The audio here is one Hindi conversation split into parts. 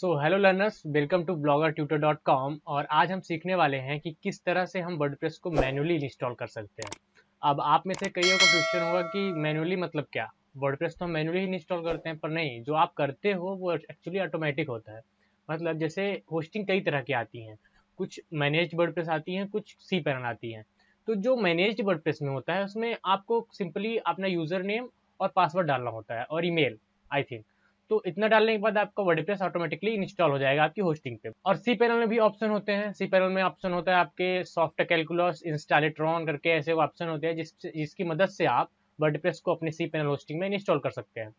Hello learners, welcome to bloggertutor.com। और आज हम सीखने वाले हैं कि किस तरह से हम वर्डप्रेस को मैन्युअली इंस्टॉल कर सकते हैं। अब आप में से कईयों को क्वेश्चन होगा कि मैन्युअली मतलब क्या। वर्डप्रेस तो हम मैन्युअली ही इंस्टॉल करते हैं, पर नहीं, जो आप करते हो वो एक्चुअली ऑटोमेटिक होता है। मतलब जैसे होस्टिंग कई तरह की आती हैं, कुछ मैनेज्ड वर्डप्रेस आती हैं, कुछ सी पैनल आती हैं। तो जो मैनेज्ड वर्डप्रेस में होता है उसमें आपको सिंपली अपना यूजर नेम और पासवर्ड डालना होता है और ईमेल, आई थिंक। तो इतना डालने के बाद आपका वर्डप्रेस ऑटोमेटिकली इंस्टॉल हो जाएगा आपकी होस्टिंग पे। और सी पैनल में भी ऑप्शन होते हैं। सी पैनल में ऑप्शन होता है आपके सॉफ्ट कैलकुलस, इंस्टॉलेट्रॉन करके ऐसे ऑप्शन होते हैं जिसकी मदद से आप वर्डप्रेस को अपनी सी पैनल होस्टिंग में इंस्टॉल कर सकते हैं।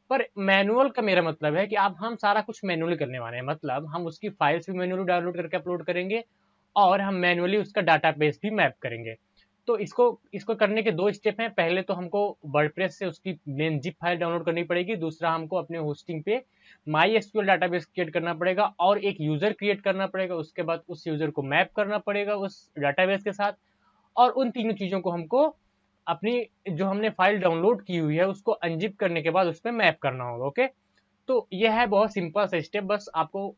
पर मैनुअल का मेरा मतलब है कि आप हम सारा कुछ मैनुअली करने वाले हैं। मतलब हम उसकी फाइल्स भी मैनुअली डाउनलोड करके अपलोड करेंगे और हम मैनुअली उसका डाटाबेस भी मैप करेंगे। तो इसको इसको करने के दो स्टेप हैं। पहले तो हमको वर्डप्रेस से उसकी मेन जिप फाइल डाउनलोड करनी पड़ेगी। दूसरा, हमको अपने होस्टिंग पे माई एसक्यूएल डाटाबेस क्रिएट करना पड़ेगा और एक यूजर क्रिएट करना पड़ेगा। उसके बाद उस यूजर को मैप करना पड़ेगा उस डाटाबेस के साथ। और उन तीनों चीजों को हमको अपनी जो हमने फाइल डाउनलोड की हुई है उसको अनजिप करने के बाद उस पर मैप करना होगा। ओके, तो यह है बहुत सिंपल सा स्टेप। बस आपको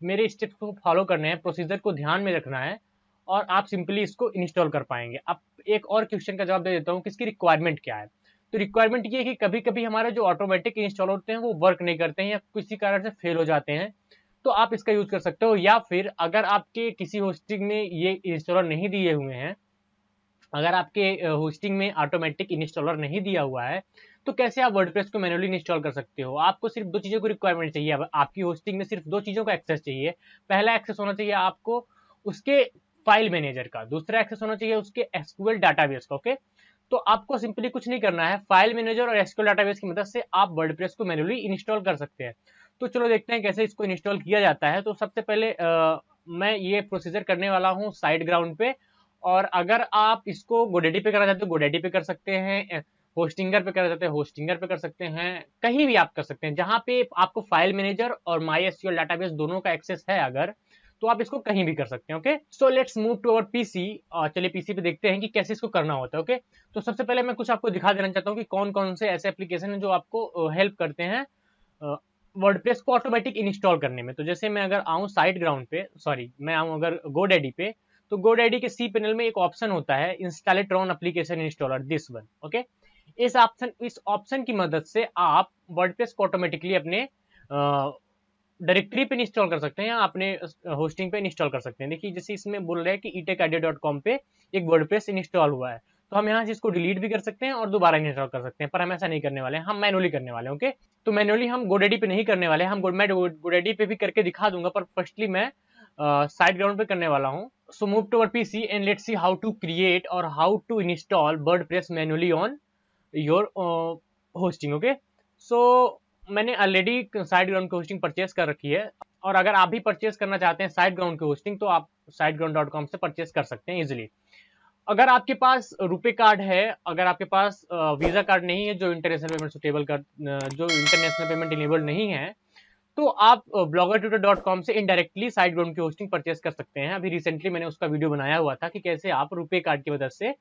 मेरे स्टेप्स को फॉलो करने हैं, प्रोसीजर को ध्यान में रखना है और आप सिंपली इसको इंस्टॉल कर पाएंगे। अब एक और क्वेश्चन का जवाब दे देता हूँ कि इसकी रिक्वायरमेंट क्या है। तो रिक्वायरमेंट ये है कि कभी कभी हमारे जो ऑटोमेटिक इंस्टॉल होते हैं वो वर्क नहीं करते हैं या किसी कारण से फेल हो जाते हैं, तो आप इसका यूज कर सकते हो। या फिर अगर आपके किसी होस्टिंग में ये इंस्टॉलर नहीं दिए हुए हैं, अगर आपके होस्टिंग में ऑटोमेटिक इंस्टॉलर नहीं दिया हुआ है, तो कैसे आप वर्डप्रेस को मैन्युअली इंस्टॉल कर सकते हो। आपको सिर्फ दो चीजों की रिक्वायरमेंट चाहिए। अब आपकी होस्टिंग में सिर्फ दो चीजों का एक्सेस चाहिए। पहला एक्सेस होना चाहिए आपको उसके फाइल मैनेजर का, दूसरा एक्सेस होना चाहिए उसके एसक्यूएल डाटाबेस का। ओके, तो आपको सिंपली कुछ नहीं करना है, फाइल मैनेजर और एसक्यूएल डाटाबेस की मदद से आप वर्डप्रेस को मैन्युअली इंस्टॉल कर सकते हैं। तो चलो देखते हैं कैसे इसको इंस्टॉल किया जाता है। तो सबसे पहले मैं ये प्रोसीजर करने वाला हूँ साइड ग्राउंड पे। और अगर आप इसको गोडेडी पे करना चाहते हो गोडेडी पे कर सकते हैं, होस्टिंगर पे करना चाहते हैं होस्टिंगर पे कर सकते हैं, कहीं भी आप कर सकते हैं जहां पे आपको फाइल मैनेजर और माई एसक्यूएल डाटाबेस दोनों का एक्सेस है। अगर तो आप इसको कहीं भी कर सकते हैं। Okay, so let's move to our PC. चलिए पीसी पे देखते हैं कि कैसे इसको करना होता है। ओके, तो सबसे पहले मैं कुछ आपको दिखा देना चाहता हूँ कि कौन कौन से ऐसे एप्लीकेशन हैं जो आपको हेल्प करते हैं वर्डप्रेस को ऑटोमेटिक इंस्टॉल करने में। तो जैसे मैं अगर आऊँ साइट ग्राउंड पे, सॉरी मैं आऊँ अगर गोडेडी पे, तो गोडेडी के सी पैनल में एक ऑप्शन होता है Installatron application installer, this one. Okay, इस ऑप्शन की मदद से आप वर्डप्रेस को ऑटोमेटिकली अपने डायरेक्टरी पे इंस्टॉल कर सकते हैं या अपने होस्टिंग पे इंस्टॉल कर सकते हैं। देखिए जैसे इसमें बोल रहे हैं कि itecidea.com पे एक वर्डप्रेस इंस्टॉल हुआ है, तो हम यहाँ से इसको डिलीट भी कर सकते हैं और दोबारा इंस्टॉल कर सकते हैं। पर हम ऐसा नहीं करने वाले हैं, हम मैनुअली करने वाले हैं। ओके, तो मैनुअली हम गोडेडी पे नहीं करने वाले हैं। मैं गोडेडी पे भी करके दिखा दूंगा, पर फर्स्टली मैं साइड ग्राउंड पे करने वाला हूँ। So move to our PC and let's see how to create और how to install WordPress manually on your hosting. Okay, so मैंने ऑलरेडी साइड ग्राउंड की होस्टिंग परचेस कर रखी है। और अगर आप भी परचेस करना चाहते हैं साइड ग्राउंड की होस्टिंग, तो आप sideground.com से परचेस कर सकते हैं इजिली। अगर आपके पास रुपे कार्ड है, अगर आपके पास वीजा कार्ड नहीं है जो इंटरनेशनल पेमेंट सुटेबल कर जो इंटरनेशनल पेमेंट इनेबल नहीं है, तो आप bloggertutor.com से इनडायरेक्टली साइड ग्राउंड की होस्टिंग परचेस कर सकते हैं। अभी रिसेंटली मैंने उसका वीडियो बनाया हुआ था कि कैसे आप रुपे कार्ड की मदद से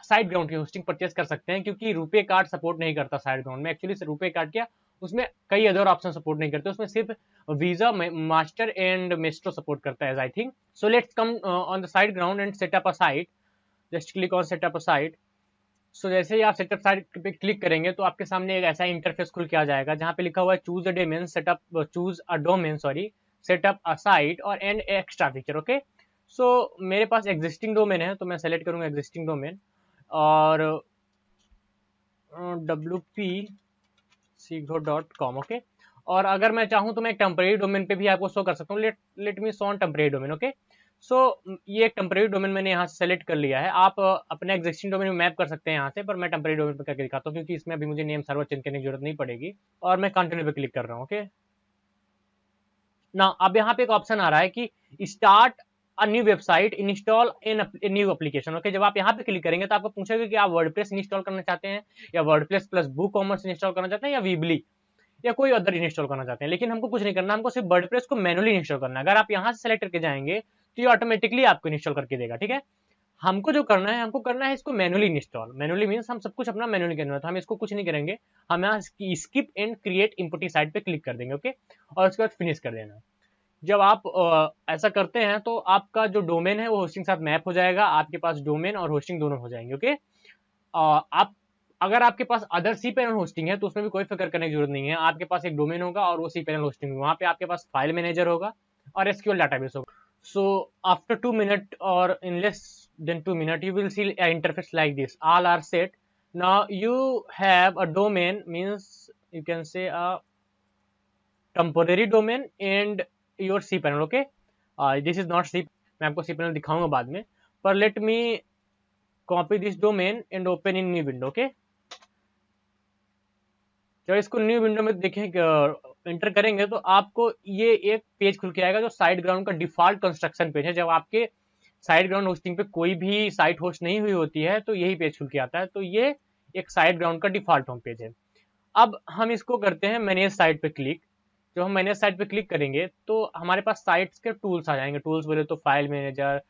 साइड ग्राउंड की होस्टिंग परचेस कर सकते हैं, क्योंकि रुपे कार्ड सपोर्ट नहीं करता साइड ग्राउंड में। एक्चुअली रुपे कार्ड क्या, उसमें कई अदर ऑप्शन सपोर्ट नहीं करते, उसमें सिर्फ Visa, Master and Maestro support करता है I think. So let's come on the SiteGround and setup a site. Just click on setup a site. So जैसे ही आप सेटअप साइट पे क्लिक करेंगे तो आपके सामने एक ऐसा इंटरफेस खुल के आ जाएगा जहां पे लिखा हुआ है choose a domain setup, choose a domain sorry, setup a site और एंड एक्स्ट्रा फीचर। ओके, सो मेरे पास एग्जिस्टिंग डोमेन है तो मैं सेलेक्ट करूंगा एग्जिस्टिंग डोमेन और wp-sigro.com। ओके, और अगर मैं चाहूं तो मैं एक टेम्परेरी डोमेन पे भी आपको शो कर सकता हूँ। Let me show on temporary domain. Okay, so ये एक टेम्परेरी डोमेन मैंने यहाँ से सेलेक्ट कर लिया है। आप अपने एग्जिस्टिंग डोमेन में मैप कर सकते हैं यहाँ से, पर मैं टेम्परेरी डोमेन पे करके दिखाता हूँ क्योंकि इसमें अभी मुझे नेम सर्वर चेंज करने की जरूरत नहीं पड़ेगी। और मैं कंटिन्यू पे क्लिक कर रहा हूँ। ओके, ना अब यहाँ पे एक ऑप्शन आ रहा है कि start a new website, install in new application. Okay, जब आप यहाँ पे क्लिक करेंगे तो आपको पूछेगा कि आप वर्डप्रेस इंस्टॉल करना चाहते हैं या WordPress plus book commerce install करना चाहते हैं या वीबली या कोई अदर इंस्टॉल करना चाहते हैं। लेकिन हमको कुछ नहीं करना, हमको सिर्फ वर्डप्रेस को मैनुअली इंस्टॉल करना है। अगर आप यहाँ से सेलेक्ट करके जाएंगे तो ये ऑटोमेटिकली आपको इंस्टॉल करके देगा। ठीक है, हमको जो करना है, हमको करना है इसको मैनुअली इंस्टॉल। मैनुअली मीन्स हम सब कुछ अपना मैनुअली करना है, तो हम इसको कुछ नहीं करेंगे। हम यहाँ स्किप एंड क्रिएट इम्पोर्टी साइट पे क्लिक कर देंगे, ओके, और उसके बाद फिनिश कर देना। जब आप ऐसा करते हैं तो आपका जो डोमेन है वो होस्टिंग साथ मैप हो जाएगा, आपके पास डोमेन और होस्टिंग दोनों हो जाएंगे, ओके। आप अगर आपके पास अदर सी पैनल होस्टिंग है तो उसमें भी कोई फिक्र करने की जरूरत नहीं है। आपके पास एक डोमेन होगा और वो सी पैनल होस्टिंग, वहां पे आपके पास फाइल मैनेजर होगा और एसक्यूएल डाटाबेस होगा। So after 2 minutes or in less than 2 minutes, you will see an interface like this. All are set. Now you have a domain, means you can say a temporary domain and your cPanel. Okay, this is not C. मैं आपको cPanel दिखाऊंगा बाद में, पर let me copy this domain and open in new window. Okay, जब इसको न्यू विंडो में देखें एंटर करेंगे तो आपको ये एक पेज खुल के आएगा जो साइट ग्राउंड का डिफॉल्ट कंस्ट्रक्शन पेज है। जब आपके साइट ग्राउंड होस्टिंग पे कोई भी साइट होस्ट नहीं हुई होती है तो यही पेज खुल के आता है। तो ये एक साइट ग्राउंड का डिफॉल्ट होम पेज है। अब हम इसको करते हैं मैनेज साइट पे क्लिक। जब हम मैनेज साइट पे क्लिक करेंगे तो हमारे पास साइट्स के टूल्स आ जाएंगे। टूल्स बोले तो file manager,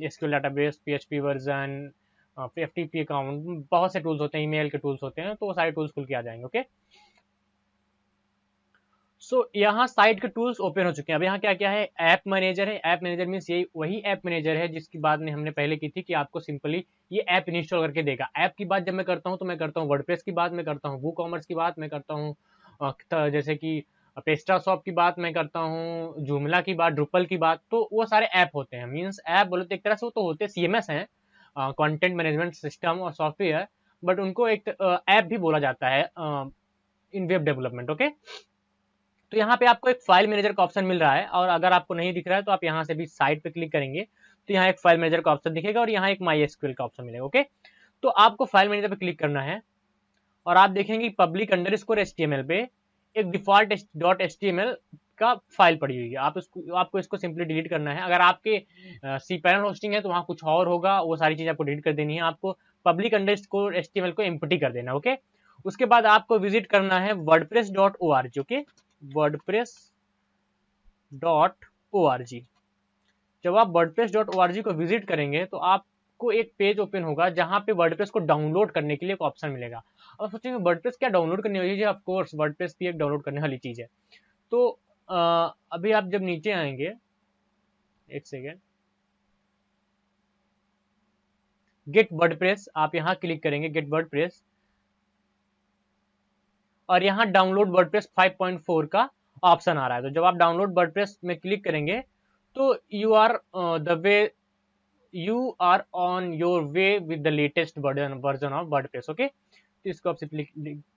SQL database, PHP version, FTP account, बहुत से टूल्स होते हैं, ईमेल के टूल्स होते हैं, तो वो सारे टूल्स खुल के आ जाएंगे, ओके। सो यहाँ साइट के टूल्स ओपन हो चुके हैं। अब यहाँ क्या क्या है, ऐप मैनेजर है। ऐप मैनेजर मीन्स यही वही ऐप मैनेजर है जिसकी बात में हमने पहले की थी कि आपको सिंपली ये ऐप इंस्टॉल करके देगा। ऐप की बात जब मैं करता हूँ तो मैं करता हूँ वर्डप्रेस की बात, मैं करता हूँ वूकॉमर्स की बात, मैं करता हूँ जैसे कि पेस्ट्रासॉफ्ट की बात, मैं करता हूँ जूमला की बात, ड्रुपल की बात। तो वो सारे ऐप होते हैं। मीन्स ऐप बोले तो एक तरह से वो तो होते सीएमएस हैं, कंटेंट मैनेजमेंट सिस्टम और सॉफ्टवेयर, बट उनको एक ऐप भी बोला जाता है इन वेब डेवलपमेंट, ओके। तो यहाँ पे आपको एक फाइल मैनेजर का ऑप्शन मिल रहा है, और अगर आपको नहीं दिख रहा है तो आप यहाँ से भी साइट पे क्लिक करेंगे तो यहाँ एक फाइल मैनेजर का ऑप्शन दिखेगा और यहाँ एक माई एसक्यूएल का ऑप्शन मिलेगा, ओके। तो आपको फाइल मैनेजर पे क्लिक करना है और आप देखेंगे पब्लिक अंडरस्कोर एचटीएमएल पे एक डिफॉल्ट डॉट एचटीएमएल का फाइल पड़ी हुई है। आपको इसको सिंपली डिलीट करना है। अगर आपके सी पैनल होस्टिंग है तो वहाँ कुछ और होगा, वो सारी चीज आपको डिलीट कर देनी है। आपको पब्लिक अंडरस्कोर एचटीएमएल को एम्प्टी कर देना, ओके। उसके बाद आपको विजिट करना है wordpress.org, ओके, wordpress.org। जब आप wordpress.org को विजिट करेंगे तो आपको एक पेज ओपन होगा जहां पे वर्डप्रेस को डाउनलोड करने के लिए एक ऑप्शन मिलेगा। अब सोचेंगे वर्डप्रेस क्या डाउनलोड करने वाली चीज है? ऑफ कोर्स वर्डप्रेस भी एक डाउनलोड करने वाली चीज है। तो अभी आप जब नीचे आएंगे, एक सेकेंड, गेट वर्डप्रेस, आप यहाँ क्लिक करेंगे गेट वर्डप्रेस, और यहाँ डाउनलोड वर्डप्रेस 5.4 का ऑप्शन आ रहा है। तो जब आप डाउनलोड वर्डप्रेस में क्लिक करेंगे तो you are on your way with the latest version of WordPress, okay. तो इसको आप सिंपली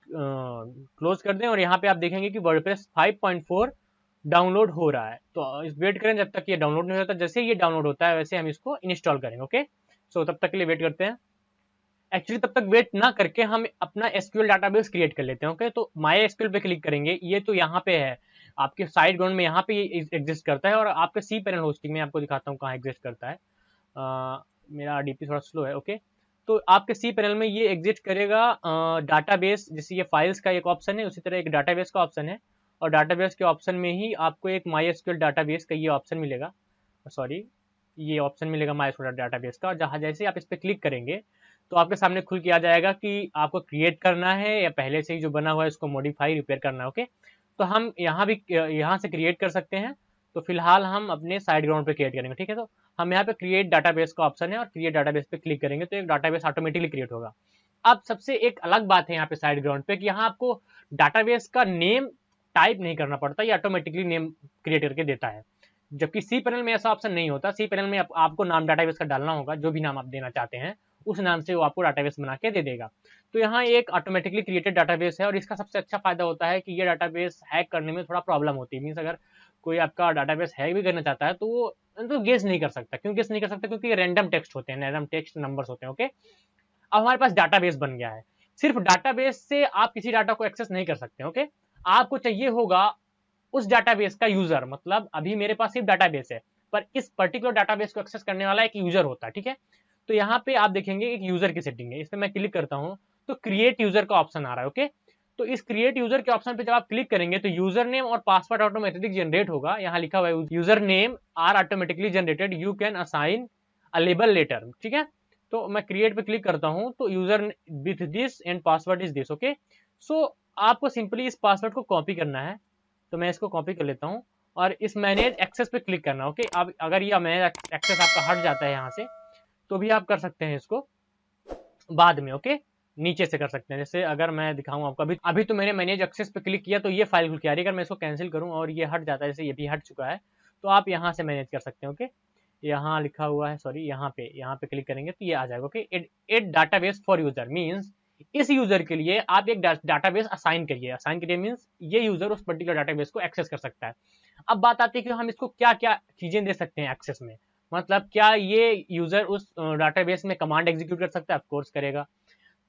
क्लोज कर दें और यहाँ पे आप देखेंगे कि वर्डप्रेस 5.4 डाउनलोड हो रहा है। तो इस वेट करें जब तक ये डाउनलोड नहीं होता। जैसे ये डाउनलोड होता है वैसे हम इसको इंस्टॉल करेंगे, ओके। सो तब तक के लिए वेट करते हैं। एक्चुअली तब तक वेट ना करके हम अपना एसक्यूएल डाटाबेस क्रिएट कर लेते हैं, ओके। तो माई एसक्यूएल पे क्लिक करेंगे। ये तो यहाँ पे है आपके साइड ग्राउंड में, यहाँ पे एग्जिस्ट करता है, और आपके सी पैनल होस्टिंग में आपको दिखाता हूँ कहाँ एग्जिस्ट करता है। मेरा डीपी थोड़ा स्लो है, ओके। तो आपके सी पैनल में ये एग्जिस्ट करेगा डाटाबेस, जैसे ये फाइल्स का एक ऑप्शन है उसी तरह एक डाटाबेस का ऑप्शन है, और डाटाबेस के ऑप्शन में ही आपको एक माई एसक्यूएल डाटाबेस का ये ऑप्शन मिलेगा, सॉरी ये ऑप्शन मिलेगा माई एसक्यूएल डाटाबेस का। जहाँ जैसे आप इस पर क्लिक करेंगे तो आपके सामने खुल के आ जाएगा कि आपको क्रिएट करना है या पहले से ही जो बना हुआ है उसको मॉडिफाई रिपेयर करना है, ओके। तो हम यहाँ से क्रिएट कर सकते हैं। तो फिलहाल हम अपने साइड ग्राउंड पे क्रिएट करेंगे, ठीक है। तो हम यहाँ पे क्रिएट डाटाबेस का ऑप्शन है और क्रिएट डाटाबेस पे क्लिक करेंगे तो एक डाटाबेस ऑटोमेटिकली क्रिएट होगा। अब सबसे एक अलग बात है यहाँ पे साइड ग्राउंड पे कि यहाँ आपको डाटाबेस का नेम टाइप नहीं करना पड़ता, ये ऑटोमेटिकली नेम क्रिएट करके देता है। जबकि सी पैनल में ऐसा ऑप्शन नहीं होता। सी पैनल में आपको नाम डाटाबेस का डालना होगा, जो भी नाम आप देना चाहते हैं उस नाम से वो आपको डाटाबेस बना के दे देगा। तो यहाँ एक ऑटोमेटिकली क्रिएटेड डाटाबेस है, और इसका सबसे अच्छा फायदा होता है कि ये डाटाबेस हैक करने में थोड़ा प्रॉब्लम होती है। मीन्स अगर कोई आपका डाटाबेस हैक भी करना चाहता है तो वो गेस नहीं कर सकता। क्यों गेस नहीं कर सकता? क्योंकि रैंडम टेक्स्ट होते हैं, रैंडम टेक्स्ट नंबर्स होते हैं, ओके। अब हमारे पास डाटाबेस बन गया है। सिर्फ डाटाबेस से आप किसी डाटा को एक्सेस नहीं कर सकते, ओके। आपको चाहिए होगा उस डाटाबेस का यूजर, मतलब अभी मेरे पास सिर्फ डाटाबेस है पर इस पर्टिकुलर डाटाबेस को एक्सेस करने वाला एक यूजर होता है, ठीक है। तो यहाँ पे आप देखेंगे एक यूजर की सेटिंग है, इस पर मैं क्लिक करता हूँ तो क्रिएट यूजर का ऑप्शन आ रहा है, ओके। तो इस क्रिएट यूजर के ऑप्शन पे जब आप क्लिक करेंगे तो यूजर नेम और पासवर्ड ऑटोमेटिकली जनरेट होगा। यहाँ लिखा हुआ है user name are automatically generated, you can assign label letter, ठीक है। तो मैं क्रिएट पे क्लिक करता हूँ, तो user with this and password is this, okay. So आपको सिंपली इस पासवर्ड को कॉपी करना है, तो मैं इसको कॉपी कर लेता हूँ और इस मैनेज एक्सेस पे क्लिक करना, ओके। अब अगर ये मैनेज एक्सेस आपका हट जाता है यहाँ से, तो भी आप कर सकते हैं इसको बाद में, ओके। नीचे से कर सकते हैं, जैसे अगर मैं दिखाऊं आपको, अभी अभी तो मैंने मैनेज एक्सेस पे क्लिक किया तो ये फाइल खुल के आ रही है। अगर मैं इसको कैंसिल करूं और ये हट जाता है, जैसे ये भी हट चुका है, तो आप यहाँ से मैनेज कर सकते हैं, ओके। यहाँ लिखा हुआ है, सॉरी, यहाँ पे क्लिक करेंगे तो ये आ जाएगा, okay. Add database for user means इस यूजर के लिए आप एक डाटाबेस असाइन करिए। असाइन करिए मीन्स ये यूजर उस पर्टिकुलर डाटाबेस को एक्सेस कर सकता है। अब बात आती है कि हम इसको क्या क्या चीजें दे सकते हैं एक्सेस में, मतलब क्या ये यूजर उस डाटाबेस में कमांड एग्जीक्यूट कर सकता है? ऑफकोर्स करेगा।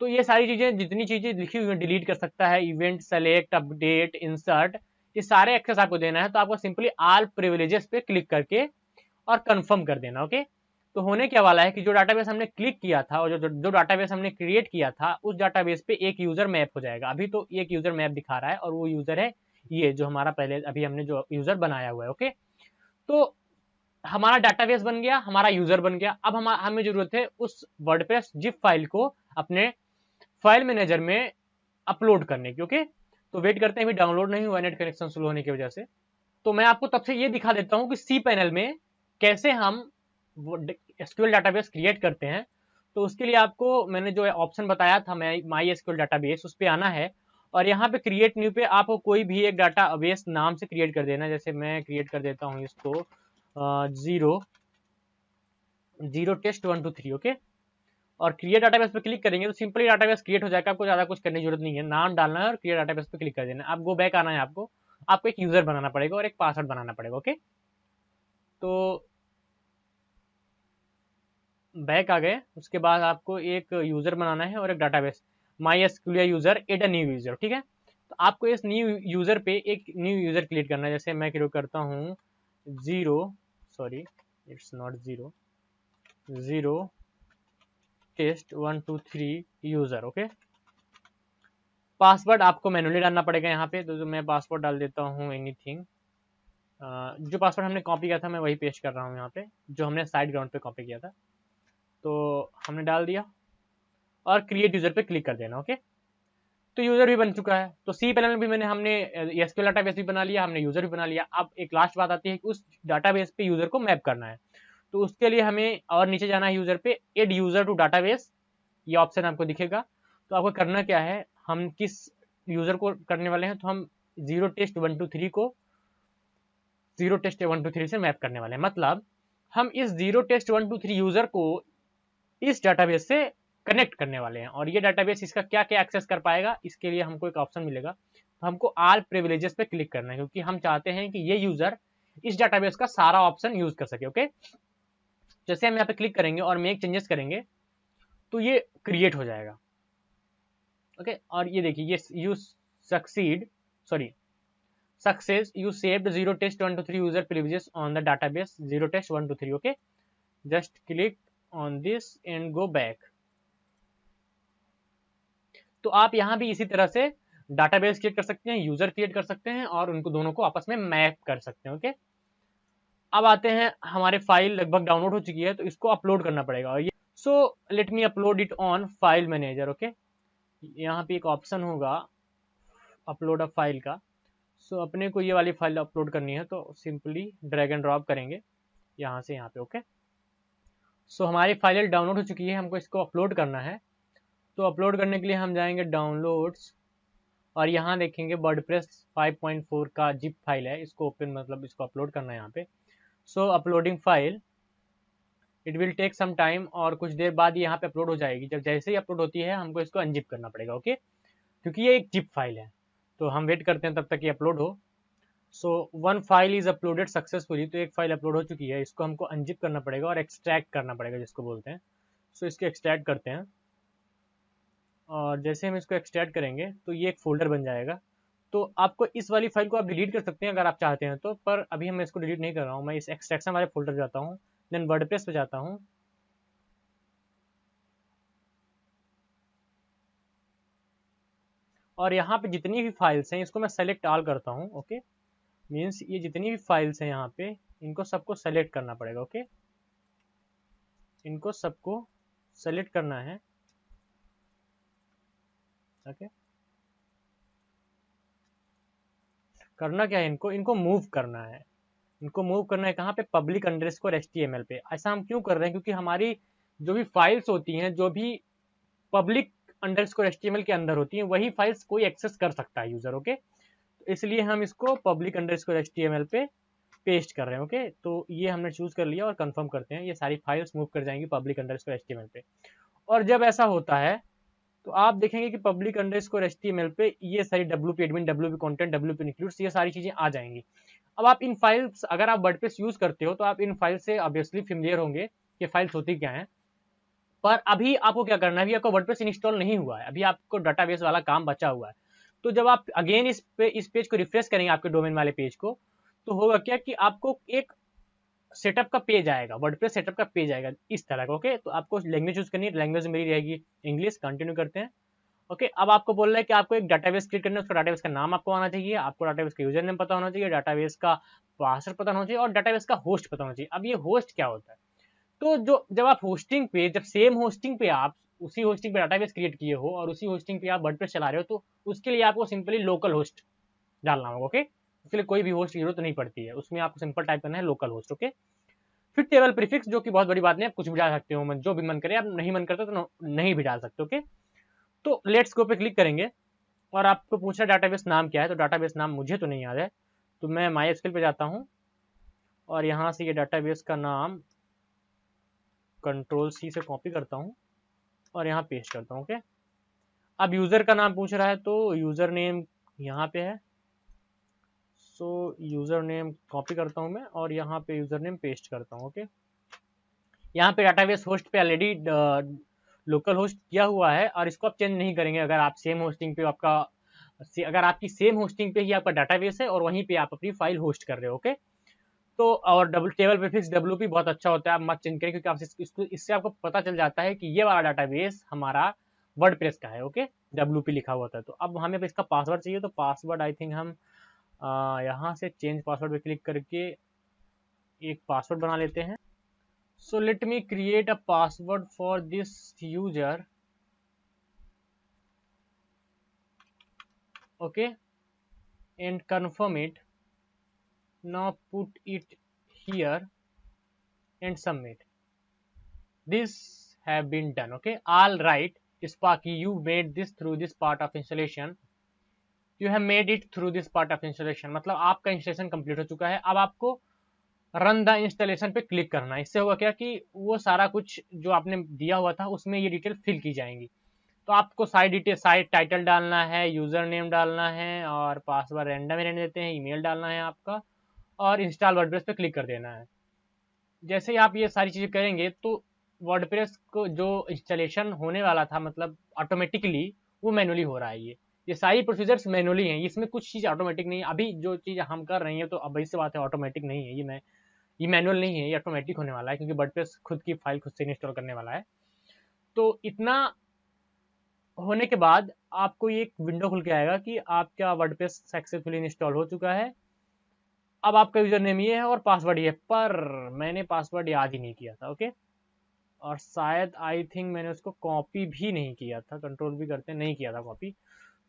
तो ये सारी चीजें, जितनी चीजें लिखी हुई हैं, डिलीट कर सकता है, इवेंट, सेलेक्ट, अपडेट, इंसर्ट, ये सारे एक्सेस आपको देना है। तो आपको सिंपली ऑल प्रिविलेजेस पे क्लिक करके और कंफर्म कर देना, ओके। तो होने क्या वाला है कि जो डाटाबेस हमने क्लिक किया था और जो डाटाबेस हमने क्रिएट किया था, उस डाटाबेस पे एक यूजर मैप हो जाएगा। अभी तो एक यूजर मैप दिखा रहा है और वो यूजर है ये जो हमारा पहले अभी हमने जो यूजर बनाया हुआ है, ओके। तो हमारा डाटाबेस बन गया, हमारा यूजर बन गया। अब हमें जरूरत है उस वर्डप्रेस जिप फाइल को अपने फाइल मैनेजर में अपलोड करने की, ओके। तो वेट करते हैं, अभी डाउनलोड नहीं हुआ नेट कनेक्शन स्लो होने की वजह से। तो मैं आपको तब से ये दिखा देता हूं कि सी पैनल में कैसे हम एसक्यूएल डाटाबेस क्रिएट करते हैं। तो उसके लिए आपको मैंने जो ऑप्शन बताया था, माई एसक्यूएल डाटाबेस, उस पर आना है और यहाँ पे क्रिएट न्यू पे आपको कोई भी एक डाटाबेस नाम से क्रिएट कर देना। जैसे मैं क्रिएट कर देता हूँ इसको जीरो टेस्ट 123, ओके। और क्रिएट डाटाबेस पे क्लिक करेंगे तो सिंपली डाटाबेस क्रिएट हो जाएगा। आपको ज्यादा कुछ करने की जरूरत नहीं है, नाम डालना है और क्रिएट डाटाबेस पे क्लिक कर देना है। आप गो बैक आना है, आपको एक यूजर बनाना पड़ेगा और एक पासवर्ड बनाना पड़ेगा, ओके। तो बैक आ गए, उसके बाद आपको एक यूजर बनाना है और एक database, MySQL user, add a new user, ठीक है। तो आपको इस न्यू यूजर पे एक न्यू यूजर क्रिएट करना है। जैसे मैं क्रिएट करता हूँ zero, sorry it's not zero, zero test 123 user, okay. Password आपको मैनुअली डालना पड़ेगा यहाँ पे। तो मैं पासवर्ड डाल देता हूँ एनीथिंग। जो पासवर्ड हमने कॉपी किया था मैं वही पेस्ट कर रहा हूँ यहाँ पे, जो हमने साइड ग्राउंड पे कॉपी किया था। तो हमने डाल दिया और क्रिएट यूजर पे क्लिक कर देना, ओके। तो यूजर भी बन चुका है। तो सी पैनल में भी हमने एसक्यूएल डाटाबेस भी बना लिया, हमने यूजर भी बना लिया। अब एक लास्ट बात आती है कि उस डाटाबेस पे यूजर को मैप करना है। तो उसके लिए हमें और नीचे जाना है यूजर पे, एड यूजर टू डाटाबेस, ये ऑप्शन आपको दिखेगा। तो आपको करना क्या है, हम किस यूजर को करने वाले हैं, तो हम जीरो टेस्ट 123 को जीरो टेस्ट 123 से मैप करने वाले हैं। मतलब हम इस जीरो टेस्ट 123 यूजर को इस डाटाबेस से कनेक्ट करने वाले हैं और ये डाटाबेस इसका क्या क्या एक्सेस कर पाएगा, इसके लिए हमको एक ऑप्शन मिलेगा। तो हमको ऑल प्रिविलेजेस पे क्लिक करना है, क्योंकि हम चाहते हैं कि ये यूजर इस डाटाबेस का सारा ऑप्शन यूज कर सके, ओके। जैसे हम यहाँ पे क्लिक करेंगे और मेक चेंजेस करेंगे तो ये क्रिएट हो जाएगा, ओके। और ये देखिए, ये you succeed, sorry success, you saved zero test 123 user privileges on the database zero test 123, okay. Just click on this and go back. तो आप यहाँ भी इसी तरह से डाटाबेस क्रिएट कर सकते हैं, यूजर क्रिएट कर सकते हैं और उनको दोनों को आपस में मैप कर सकते हैं, ओके। अब आते हैं, हमारे फाइल लगभग डाउनलोड हो चुकी है तो इसको अपलोड करना पड़ेगा। और ये so let me upload it on file manager, okay. यहाँ पे एक ऑप्शन होगा अपलोड अ फाइल का। सो अपने को ये वाली फाइल अपलोड करनी है तो सिंपली ड्रैग एंड ड्रॉप करेंगे यहाँ से यहाँ पे, ओके। सो हमारी फाइल डाउनलोड हो चुकी है, हमको इसको अपलोड करना है। तो अपलोड करने के लिए हम जाएंगे डाउनलोड्स और यहाँ देखेंगे वर्डप्रेस 5.4 का जिप फाइल है, इसको ओपन, मतलब इसको अपलोड करना है यहाँ पे। So uploading file, it will take some time, और कुछ देर बाद यहाँ पे अपलोड हो जाएगी। जब जैसे ही अपलोड होती है हमको इसको अनजिप करना पड़ेगा, ओके, क्योंकि ये एक जिप फाइल है। तो हम वेट करते हैं तब तक ये अपलोड हो। So one file is uploaded successfully, तो एक फाइल अपलोड हो चुकी है, इसको हमको अनजिप करना पड़ेगा और एक्सट्रैक्ट करना पड़ेगा, जिसको बोलते हैं। सो इसको एक्सट्रैक्ट करते हैं और जैसे हम इसको एक्सट्रैक्ट करेंगे तो ये एक फोल्डर बन जाएगा। तो आपको इस वाली फाइल को आप डिलीट कर सकते हैं अगर आप चाहते हैं तो, पर अभी मैं इसको डिलीट नहीं कर रहा हूँ। मैं इस एक्सट्रैक्शन वाले फोल्डर जाता हूँ, देन वर्डप्रेस पे जाता हूँ और यहाँ पे जितनी भी फाइल्स हैं इसको मैं सेलेक्ट ऑल करता हूँ, ओके। मीन्स ये जितनी भी फाइल्स हैं यहाँ पे, इनको सबको सेलेक्ट करना पड़ेगा, ओके। इनको सबको सेलेक्ट करना है। ओके, करना क्या है, इनको मूव करना है। इनको मूव करना है कहाँ पे, पब्लिक अंडरस्कोर HTML पे। ऐसा हम क्यों कर रहे हैं, क्योंकि हमारी जो भी फाइल्स होती हैं, जो भी पब्लिक अंडरस्कोर HTML के अंदर होती हैं, वही फाइल्स कोई एक्सेस कर सकता है यूजर। ओके, तो इसलिए हम इसको पब्लिक अंडरस्कोर HTML पे पेस्ट कर रहे हैं। ओके, तो ये हमने चूज कर लिया और कंफर्म करते हैं, ये सारी फाइल्स मूव कर जाएंगी पब्लिक अंडरस्कोर HTML पे। और जब ऐसा होता है तो आप देखेंगे कि पब्लिक अंडरस्कोर HTML पे ये सारी WP admin, WP content, WP includes, ये सारी चीजें आ जाएंगी। अब आप इन फाइल्स, अगर आप वर्डप्रेस यूज करते हो तो आप इन फाइल से ऑब्वियसली फेमिलियर होंगे कि फाइल्स होती क्या है। पर अभी आपको क्या करना है, अभी आपका वर्डप्रेस इंस्टॉल नहीं हुआ है, अभी आपको डाटाबेस वाला काम बचा हुआ है। तो जब आप अगेन इस पेज को रिफ्रेश करेंगे, आपके डोमेन वाले पेज को, तो होगा क्या कि आपको एक सेटअप का पेज आएगा, वर्डप्रेस सेटअप का पेज आएगा इस तरह का। ओके, तो आपको लैंग्वेज चूज करनी है, लैंग्वेज मेरी रहेगी इंग्लिश। कंटिन्यू करते हैं। ओके, अब आपको बोल रहा है कि आपको एक डाटाबेस क्रिएट करना है, उसका डाटाबेस का नाम आपको आना चाहिए, आपको डाटाबेस का यूजर नेम पता होना चाहिए, डाटाबेस का पासवर्ड पता होना चाहिए और डाटाबेस का होस्ट पता होना चाहिए। अब ये होस्ट क्या होता है, तो जो जब आप होस्टिंग पे, जब सेम होस्टिंग पे आप उसी होस्टिंग पे डाटाबेस क्रिएट किए हो और उसी होस्टिंग पे आप वर्डप्रेस चला रहे हो, तो उसके लिए आपको सिंपली लोकल होस्ट डालना होगा। ओके, उसके लिए कोई भी होस्ट की जरूरत नहीं पड़ती है, उसमें आपको सिंपल टाइप करना है लोकल होस्ट। ओके, फिर टेबल प्रीफिक्स, जो कि बहुत बड़ी बात नहीं, आप कुछ भी डाल सकते हो, जो भी मन करे, आप नहीं मन करते तो नहीं भी डाल सकते। ओके, तो लेट्स गो पे क्लिक करेंगे और आपको पूछ रहा है डाटाबेस नाम क्या है, तो डाटाबेस नाम मुझे तो नहीं याद है, तो मैं MySQL पे जाता हूँ और यहाँ से ये डाटाबेस का नाम Ctrl+C से कॉपी करता हूँ और यहाँ पेस्ट करता हूँ। ओके, अब यूजर का नाम पूछ रहा है, तो यूजर नेम यहाँ पे है, सो यूजर नेम कॉपी करता हूँ मैं और यहाँ पे यूजर नेम पेस्ट करता हूँ। ओके, यहाँ पे डाटाबेस होस्ट पे ऑलरेडी लोकल होस्ट किया हुआ है और इसको आप चेंज नहीं करेंगे। अगर आप सेम होस्टिंग पे अगर आपकी सेम होस्टिंग पे ही आपका डाटाबेस है और वहीं पे आप अपनी फाइल होस्ट कर रहे हो। ओके, तो और डबल टेबल प्रीफिक्स WP बहुत अच्छा होता है, आप मत चेंज करें, क्योंकि आप इससे आपको पता चल जाता है कि ये वाला डाटाबेस हमारा वर्डप्रेस का है। ओके, WP लिखा हुआ था। तो अब हमें इसका पासवर्ड चाहिए, तो पासवर्ड आई थिंक हम यहाँ से चेंज पासवर्ड पे क्लिक करके एक पासवर्ड बना लेते हैं। So let me create a password for this user. Okay, and confirm it. Now put it here and submit. This have been done. Okay, all right, Sparky, you made this through this part of installation. You have made it through this part of installation. मतलब आपका इंस्टॉलेशन कंप्लीट हो चुका है। अब आपको रन द इंस्टॉलेशन पे क्लिक करना है। इससे होगा क्या कि वो सारा कुछ जो आपने दिया हुआ था उसमें ये डिटेल फिल की जाएंगी। तो आपको साइट टाइटल डालना है, यूजर नेम डालना है और पासवर्ड रैंडम रहने देते हैं, ईमेल डालना है आपका और इंस्टॉल वर्डप्रेस पे क्लिक कर देना है। जैसे ही आप ये सारी चीज़ें करेंगे तो वर्डप्रेस को जो इंस्टॉलेशन होने वाला था, मतलब ऑटोमेटिकली, वो मैनुअली हो रहा है। ये सारी प्रोसीजर्स मैनुअली हैं, इसमें कुछ चीज़ ऑटोमेटिक नहीं है। अभी जो चीज़ हम कर रहे हैं तो अब इससे बात है, ऑटोमेटिक नहीं है, ये मैनुअल नहीं है, ये ऑटोमेटिक होने वाला है, क्योंकि वर्डप्रेस खुद की फाइल खुद से इंस्टॉल करने वाला है। तो इतना होने के बाद आपको ये एक विंडो खुल के आएगा कि आपका वर्डप्रेस सक्सेसफुली इंस्टॉल हो चुका है। अब आपका यूजर नेम ये है और पासवर्ड ये है, पर मैंने पासवर्ड याद ही नहीं किया था। ओके, और शायद आई थिंक मैंने उसको कॉपी भी नहीं किया था, कंट्रोल भी करते नहीं किया था कॉपी।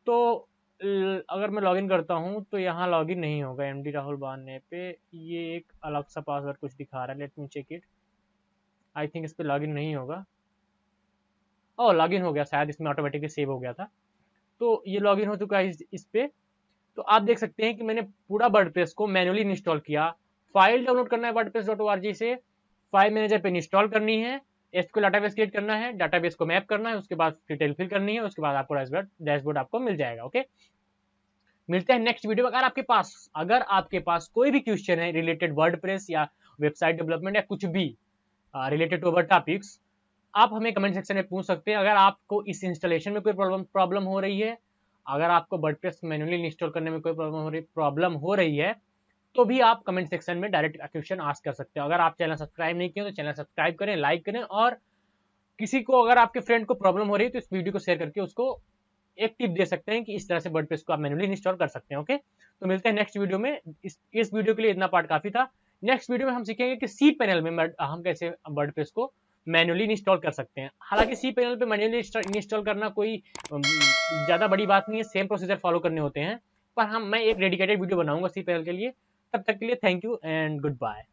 तो अगर मैं लॉगिन करता हूँ तो यहाँ लॉगिन नहीं होगा MD राहुल बाने पे, ये एक अलग सा पासवर्ड कुछ दिखा रहा है, let me check it. I think इस पे लॉगिन नहीं होगा। ओह, लॉगिन हो गया, शायद इसमें ऑटोमेटिकली सेव हो गया था। तो ये लॉगिन हो चुका है इस पे। तो आप देख सकते हैं कि मैंने पूरा वर्डप्रेस को मैनुअली इंस्टॉल किया। फाइल डाउनलोड करना है wordpress.org से, फाइल मैनेजर पे इंस्टॉल करनी है, SQL डाटाबेस क्रिएट करना है, डाटाबेस को मैप करना है, उसके बाद डिटेल फिल करनी है, उसके बाद आपको डैशबोर्ड आपको मिल जाएगा। ओके, मिलते हैं नेक्स्ट वीडियो में। अगर आपके पास कोई भी क्वेश्चन है रिलेटेड वर्डप्रेस या वेबसाइट डेवलपमेंट या कुछ भी रिलेटेड टू अवर टॉपिक्स, आप हमें कमेंट सेक्शन में पूछ सकते हैं। अगर आपको इस इंस्टॉलेशन में कोई प्रॉब्लम हो रही है, अगर आपको वर्डप्रेस मैन्युअली इंस्टॉल करने में कोई प्रॉब्लम हो रही है, तो भी आप कमेंट सेक्शन में डायरेक्ट क्वेश्चन आस्क कर सकते हो। अगर आप चैनल सब्सक्राइब नहीं किए तो चैनल सब्सक्राइब करें, लाइक करें, और किसी को, अगर आपके फ्रेंड को प्रॉब्लम हो रही है तो इस वीडियो को शेयर करके उसको एक टिप दे सकते हैं कि इस तरह से वर्डप्रेस को आप मैन्युअली इंस्टॉल कर सकते हैं। ओके, तो मिलते हैं नेक्स्ट वीडियो में। इस वीडियो के लिए इतना पार्ट काफी था। नेक्स्ट वीडियो में हम सीखेंगे कि सी पैनल में हम कैसे वर्डप्रेस को मैनुअली इंस्टॉल कर सकते हैं। हालांकि सी पैनल पे मैनुअली इंस्टॉल करना कोई ज़्यादा बड़ी बात नहीं है, सेम प्रोसीजर फॉलो करने होते हैं। पर मैं एक डेडिकेटेड वीडियो बनाऊंगा सी पैनल के लिए। तब तक के लिए thank you and good bye.